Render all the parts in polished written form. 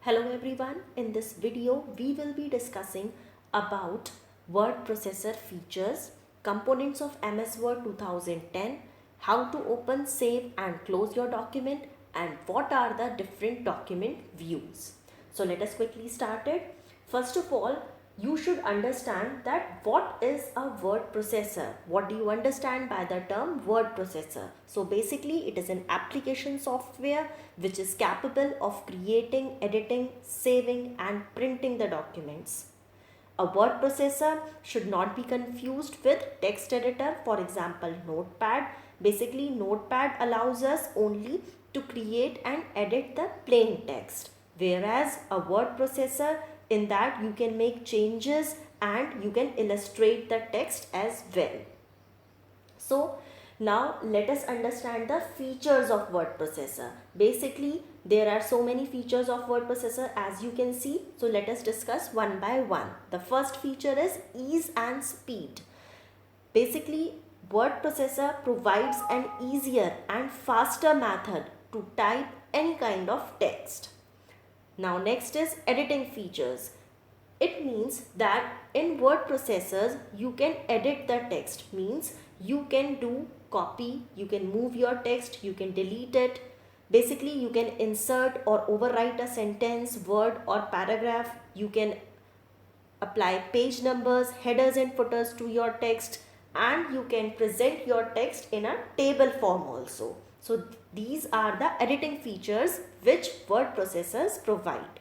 Hello everyone, in this video we will be discussing about word processor features, components of MS Word 2010, how to open, save and close your document and what are the different document views. So let us quickly start it. First of all, you should understand that what is a word processor. What do you understand by the term word processor? So basically it is an application software which is capable of creating, editing, saving and printing the documents. A word processor should not be confused with text editor, for example Notepad. Basically Notepad allows us only to create and edit the plain text, whereas a word processor, in that you can make changes and you can illustrate the text as well. So now let us understand the features of word processor. Basically there are so many features of word processor as you can see. So let us discuss one by one. The first feature is ease and speed. Basically word processor provides an easier and faster method to type any kind of text. Now next is editing features. It means that in word processors you can edit the text, means you can do copy, you can move your text, you can delete it. Basically you can insert or overwrite a sentence, word or paragraph. You can apply page numbers, headers and footers to your text, and you can present your text in a table form also. So these are the editing features which word processors provide.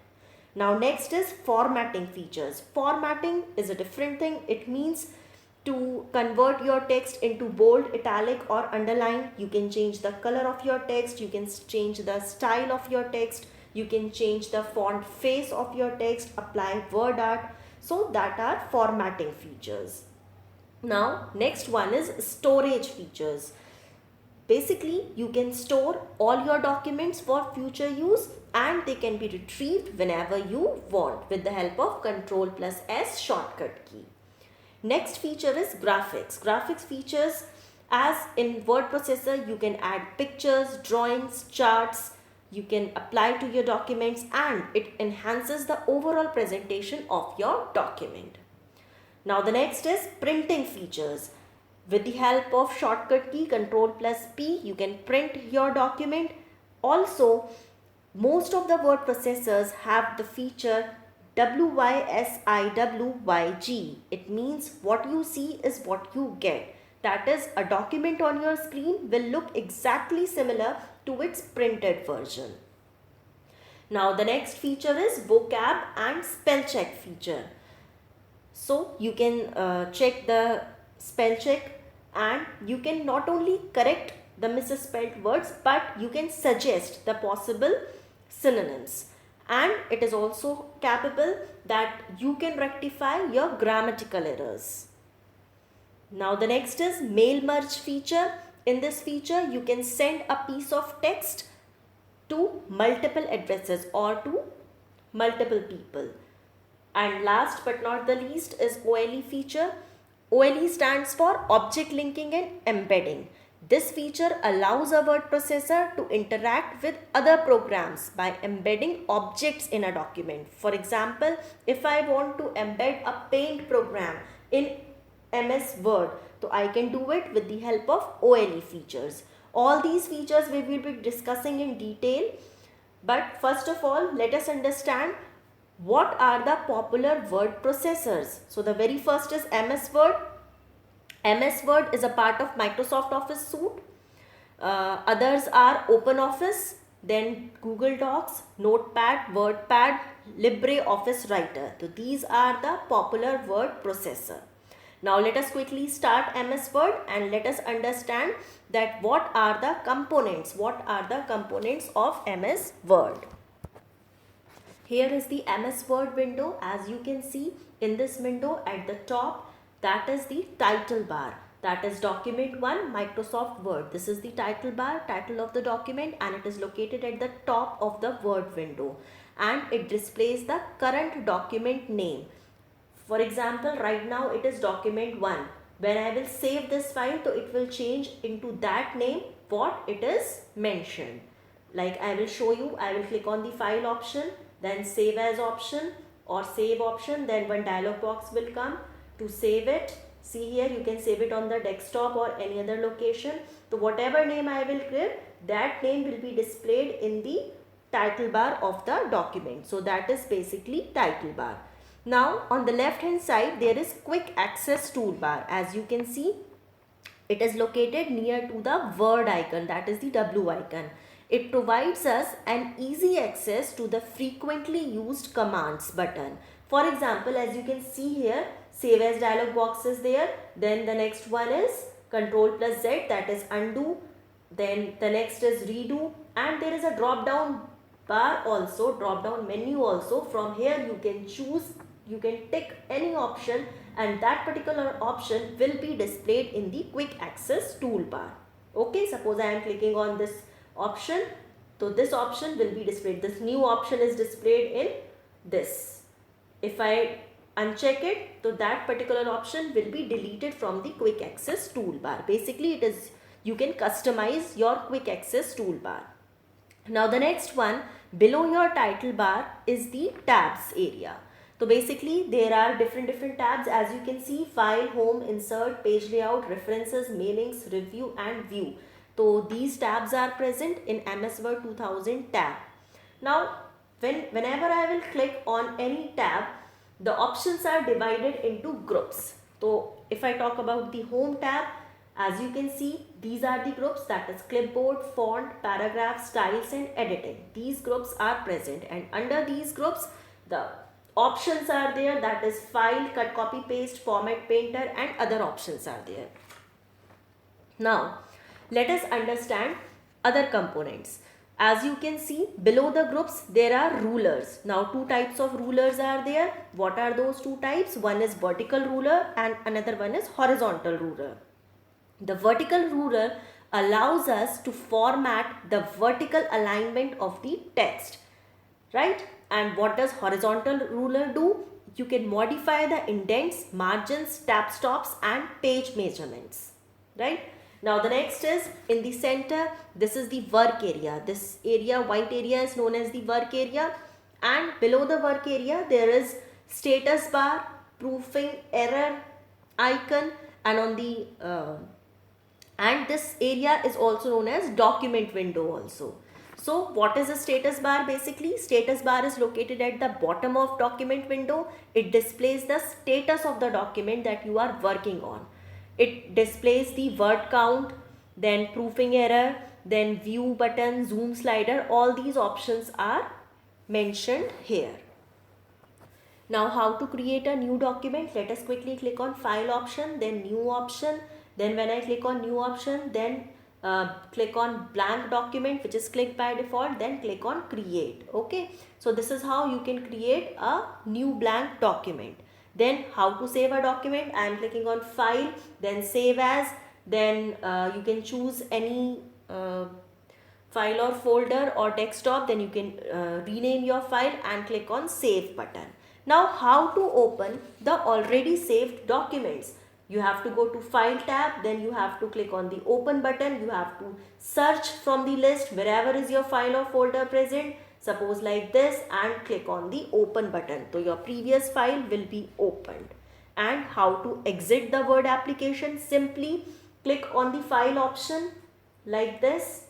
Now next is formatting features. Formatting is a different thing. It means to convert your text into bold, italic or underline. You can change the color of your text, you can change the style of your text, you can change the font face of your text, apply word art. So that are formatting features. Now next one is storage features. Basically you can store all your documents for future use and they can be retrieved whenever you want with the help of Ctrl+S shortcut key. Next feature is graphics. Graphics features, as in word processor you can add pictures, drawings, charts, you can apply to your documents and it enhances the overall presentation of your document. Now the next is printing features. With the help of shortcut key Ctrl+P you can print your document. Also most of the word processors have the feature WYSIWYG. It means what you see is what you get. That is, a document on your screen will look exactly similar to its printed version. Now the next feature is vocab and spell check feature. So you can check the spell check and you can not only correct the misspelled words but you can suggest the possible synonyms, and it is also capable that you can rectify your grammatical errors. Now the next is mail merge feature. In this feature you can send a piece of text to multiple addresses or to multiple people. And last but not the least is OLE feature. OLE stands for object linking and embedding. This feature allows a word processor to interact with other programs by embedding objects in a document. For example, if I want to embed a paint program in MS Word, so I can do it with the help of OLE features. All these features we will be discussing in detail, but first of all let us understand what are the popular word processors. So the very first is MS Word. MS Word is a part of Microsoft Office suite. Others are OpenOffice, then Google Docs, Notepad, WordPad, LibreOffice Writer. So these are the popular word processor. Now let us quickly start MS Word and let us understand that what are the components of MS Word. Here is the MS Word window. As you can see in this window at the top, that is the title bar. That is document 1 Microsoft Word. This is the title bar, title of the document, and it is located at the top of the Word window and it displays the current document name. For example, right now it is document 1. When I will save this file, so it will change into that name what it is mentioned. Like I will show you, I will click on the file option, then save as option or save option, then one dialog box will come to save it. See here, you can save it on the desktop or any other location. So whatever name I will give, that name will be displayed in the title bar of the document. So that is basically title bar. Now on the left hand side there is quick access toolbar. As you can see, it is located near to the word icon, that is the W icon. It provides us an easy access to the frequently used commands button. For example, as you can see here, save as dialog box is there. Then the next one is Control plus Z, that is undo. Then the next is redo, and there is a drop down bar also, drop down menu also. From here you can choose, you can tick any option, and that particular option will be displayed in the quick access toolbar. Okay, suppose I am clicking on this option, so this option will be displayed. This new option is displayed in this. If I uncheck it, so that particular option will be deleted from the quick access toolbar. Basically it is, you can customize your quick access toolbar. Now the next one below your title bar is the tabs area. So basically there are different tabs, as you can see: file, home, insert, page layout, references, mailings, review and view. So these tabs are present in MS Word 2000 tab. Now whenever I will click on any tab, the options are divided into groups. So if I talk about the home tab, as you can see, these are the groups, that is clipboard, font, paragraph, styles and editing. These groups are present, and under these groups the options are there, that is file, cut, copy, paste, format, painter and other options are there. Now let us understand other components. As you can see, below the groups there are rulers. Now two types of rulers are there. What are those two types? One is vertical ruler and another one is horizontal ruler. The vertical ruler allows us to format the vertical alignment of the text, right? And what does horizontal ruler do? You can modify the indents, margins, tab stops and page measurements, right? Now the next is in the center, this is the work area. This area, white area, is known as the work area, and below the work area there is status bar, proofing, error icon, and on the and this area is also known as document window also. So what is a status bar? Basically, status bar is located at the bottom of document window. It displays the status of the document that you are working on. It displays the word count, then proofing error, then view button, zoom slider. All these options are mentioned here. Now how to create a new document? Let us quickly click on file option, then new option. Then when I click on new option, then click on blank document, which is clicked by default, then click on create. Okay, so this is how you can create a new blank document. Then how to save a document? I am clicking on file, then save as, then you can choose any file or folder or desktop, then you can rename your file and click on save button. Now how to open the already saved documents? You have to go to file tab, then you have to click on the open button. You have to search from the list wherever is your file or folder present, suppose like this, and click on the open button. So your previous file will be opened. And how to exit the Word application? Simply click on the file option like this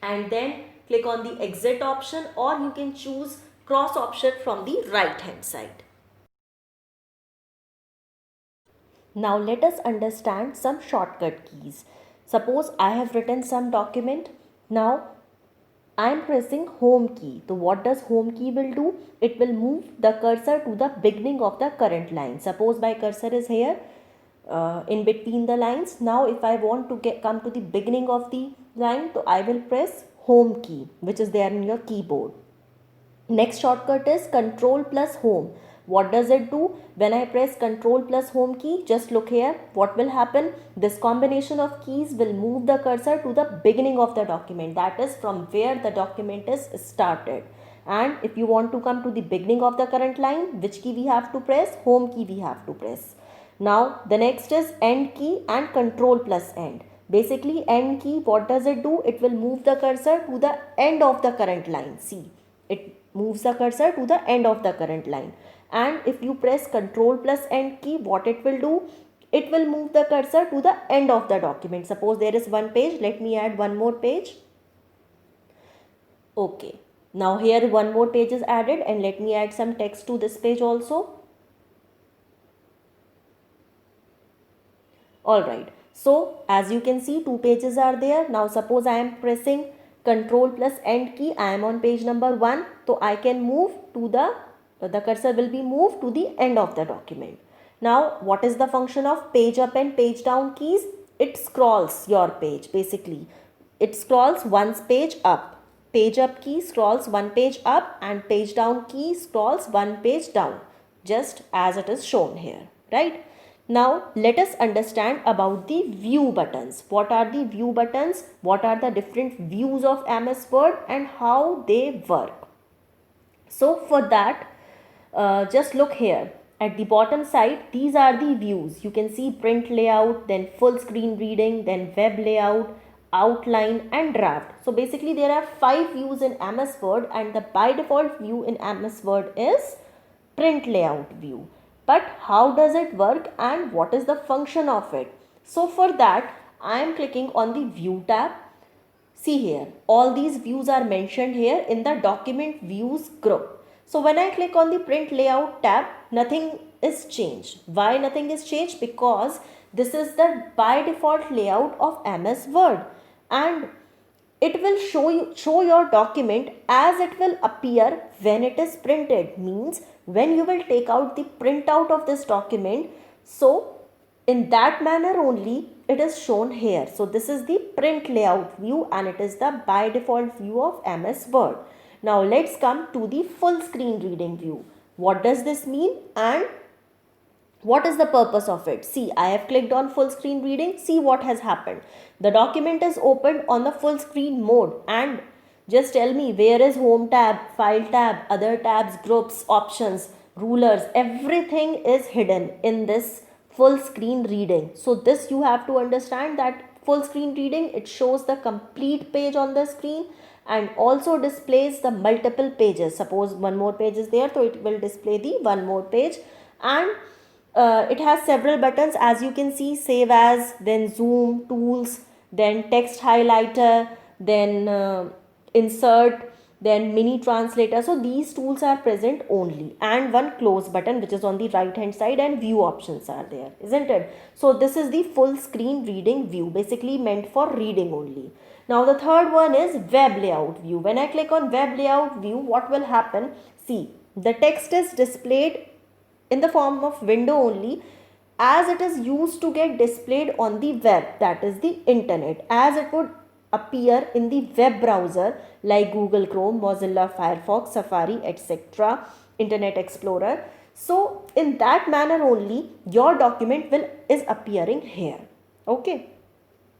and then click on the exit option, or you can choose cross option from the right hand side. Now let us understand some shortcut keys. Suppose I have written some document. Now I am pressing home key. So what does home key will do? It will move the cursor to the beginning of the current line. Suppose my cursor is here in between the lines. Now if I want to come to the beginning of the line, so I will press home key, which is there in your keyboard. Next shortcut is Control plus Home. What does it do? When I press Control plus Home key, just look here, what will happen? This combination of keys will move the cursor to the beginning of the document, that is from where the document is started. And if you want to come to the beginning of the current line, which key we have to press? Home key we have to press. Now the next is End key and Control plus End. Basically end key, what does it do? It will move the cursor to the end of the current line. See, it moves the cursor to the end of the current line. And if you press Ctrl plus end key, what it will do? It will move the cursor to the end of the document. Suppose there is one page, let me add one more page. Okay, now here one more page is added, and let me add some text to this page also. Alright, so as you can see, two pages are there. Now suppose I am pressing Ctrl plus end key, I am on page number 1, so I can move to the cursor will be moved to the end of the document. Now what is the function of page up and page down keys? It scrolls your page. Basically it scrolls one page up. Page up key scrolls one page up and page down key scrolls one page down, just as it is shown here, right? Now let us understand about the view buttons. What are the view buttons? What are the different views of MS Word and how they work? So for that, just look here at the bottom side. These are the views. You can see print layout, then full screen reading, then web layout, outline and draft. So basically there are 5 views in MS Word, and the by default view in MS Word is print layout view. But how does it work and what is the function of it? So for that I am clicking on the view tab. See here, all these views are mentioned here in the document views group. So when I click on the print layout tab, nothing is changed. Why nothing is changed? Because this is the by default layout of MS Word, and it will show your document as it will appear when it is printed. Means when you will take out the printout of this document, so in that manner only it is shown here. So this is the print layout view and it is the by default view of MS Word. Now let's come to the full screen reading view. What does this mean and what is the purpose of it? See, I have clicked on full screen reading. See what has happened. The document is opened on the full screen mode, and just tell me, where is home tab, file tab, other tabs, groups, options, rulers, everything is hidden in this full screen reading. So this you have to understand, that full screen reading, it shows the complete page on the screen and also displays the multiple pages. Suppose one more page is there, so it will display the one more page, and it has several buttons, as you can see: save as, then zoom, tools, then text highlighter, then insert, then mini translator. So these tools are present only, and one close button which is on the right hand side, and view options are there, isn't it? So this is the full screen reading view, basically meant for reading only. Now the third one is web layout view. When I click on web layout view, what will happen? See, the text is displayed in the form of window only, as it is used to get displayed on the web, that is the internet, as it would appear in the web browser like Google Chrome, Mozilla Firefox, Safari, etc., Internet Explorer. So in that manner only your document is appearing here. Okay.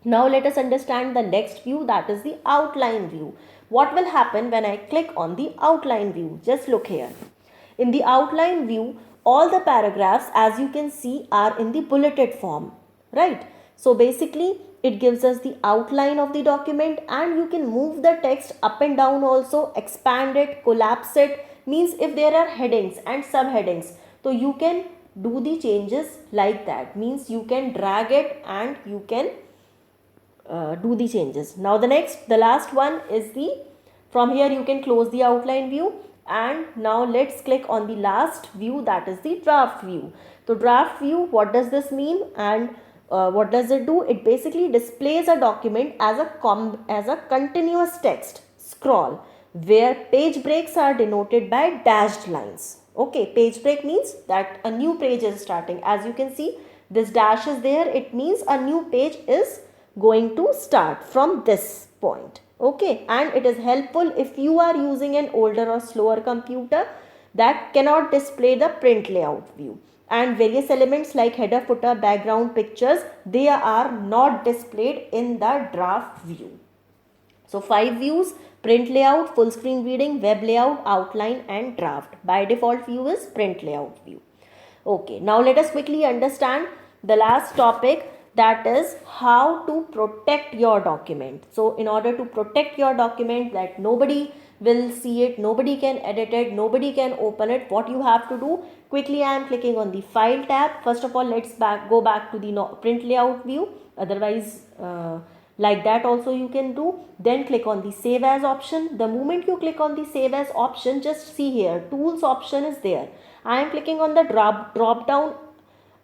Now let us understand the next view, that is the outline view. What will happen when I click on the outline view? Just look here. In the outline view, all the paragraphs, as you can see, are in the bulleted form, right? So basically it gives us the outline of the document, and you can move the text up and down also, expand it, collapse it. Means if there are headings and subheadings, so you can do the changes like that. Means you can drag it and you can do the changes. Now the last one is from here you can close the outline view. And now let's click on the last view, that is the draft view. So draft view, what does this mean and what does it do? It basically displays a document as a continuous text scroll, where page breaks are denoted by dashed lines. Okay, page break means that a new page is starting. As you can see, this dash is there. It means a new page is going to start from this point. Okay, and it is helpful if you are using an older or slower computer that cannot display the print layout view. And various elements like header, footer, background, pictures, they are not displayed in the draft view. So 5 views: print layout, full screen reading, web layout, outline and draft. By default view is print layout view. Okay, now let us quickly understand the last topic, that is how to protect your document. So in order to protect your document that nobody will see it, nobody can edit it, nobody can open it, what you have to do, quickly I am clicking on the file tab. First of all, let's go back to the print layout view. Otherwise like that also you can do. Then click on the save as option. The moment you click on the save as option, just see here tools option is there. I am clicking on the drop down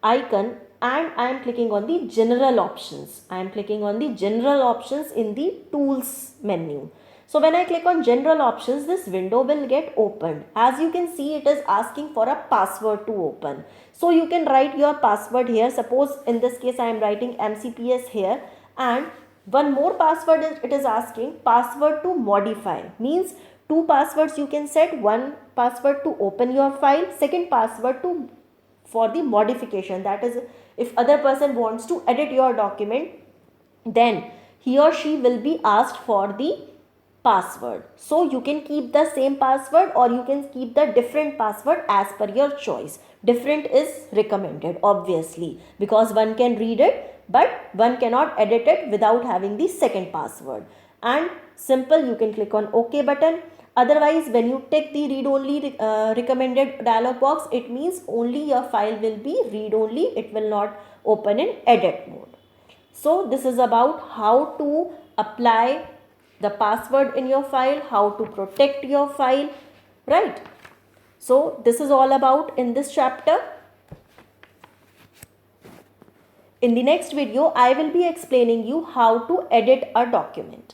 icon and I am clicking on the general options. I am clicking on the general options in the tools menu. So when I click on general options, this window will get opened. As you can see, it is asking for a password to open. So you can write your password here. Suppose in this case I am writing MCPS here, and one more password it is asking password to modify. Means two passwords you can set. One password to open your file, second password to for the modification. That is, if other person wants to edit your document, then he or she will be asked for the password. So you can keep the same password or you can keep the different password as per your choice. Different is recommended obviously, because one can read it but one cannot edit it without having the second password. And simple, you can click on OK button. Otherwise, when you take the read only recommended dialog box, it means only your file will be read only, it will not open in edit mode. So this is about how to apply the password in your file, how to protect your file, right? So this is all about in this chapter. In the next video, I will be explaining you how to edit a document.